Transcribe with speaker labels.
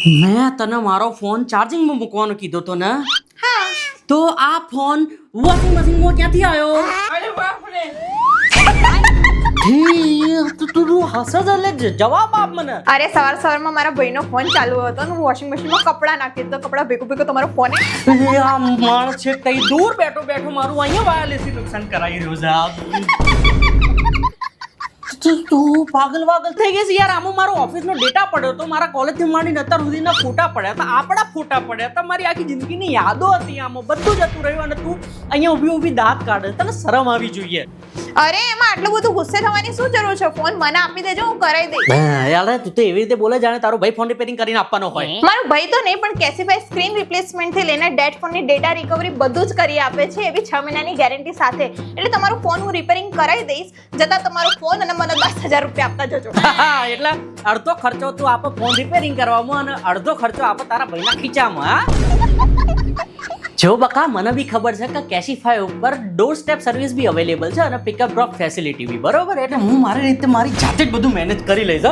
Speaker 1: મેં તને મારો ફોન ચાર્જિંગમાં મૂકવાનો કીધો તો ને.
Speaker 2: હા.
Speaker 1: તો આ ફોન વોશિંગ મશીનમાં ક્યાંથી આવ્યો?
Speaker 2: અરે બાપ રે.
Speaker 1: તું હસે જ એટલે જવાબ આપ મને.
Speaker 2: અરે સવારમાં મારા ભાઈનો ફોન ચાલુ હતો ને હું વોશિંગ મશીનમાં કપડાં નાખી તો કપડાં ભેગું તમારો ફોન
Speaker 1: આ માણસ છે તઈ દૂર બેઠો મારું અહીંયા વાયરલેસથી નુકસાન કરાવી રહ્યો છે. તું પાગલ થઈ ગઈ છે યાર. આમાં મારો ઓફિસનો ડેટા પડ્યો તો મારા કોલેજથી માંડીને અત્યાર સુધીના ફોટા પડ્યા હતા, આપણા ફોટા પડ્યા હતા, મારી આખી જિંદગીની યાદો હતી, આમાં બધું જતું રહ્યું અને તું અહીંયા ઊભી દાંત કાઢે. તને શરમ આવી જોઈએ.
Speaker 2: અરે એમાં આટલું બધું ગુસ્સે થવાની શું જરૂર છે? ફોન મને આપી દેજો, હું કરાવી દઈશ.
Speaker 1: યાર તું તો એવી રીતે બોલે જાણે તારો ભાઈ ફોન રિપેરિંગ કરીને આપવાનો હોય.
Speaker 2: મારો ભાઈ તો નહીં પણ કેસીફાઈ સ્ક્રીન રિપ્લેસમેન્ટ થી લઈને ડેડ ફોનની ડેટા રિકવરી બધું જ કરી આપે છે, એવી 6 મહિનાની ગેરંટી સાથે. એટલે તમારો ફોન હું રિપેરિંગ કરાવી દઈશ, જતા તમારો ફોન અને મને 10,000 રૂપિયા આપતા જજો.
Speaker 1: એટલે અડધો ખર્ચો તું આપે ફોન રિપેરિંગ કરવામાં અને અડધો ખર્ચો આપે તારા ભાઈના ખીચામાં. જો બકા મને બી ખબર છે કે કેશીફાઈ ઉપર ડોર સ્ટેપ સર્વિસ બી અવેલેબલ છે અને પિકઅપ ડ્રોપ ફેસિલિટી બી, બરોબર? એટલે હું મારી રીતે મારી જાતે જ બધું મેનેજ કરી લઈશ.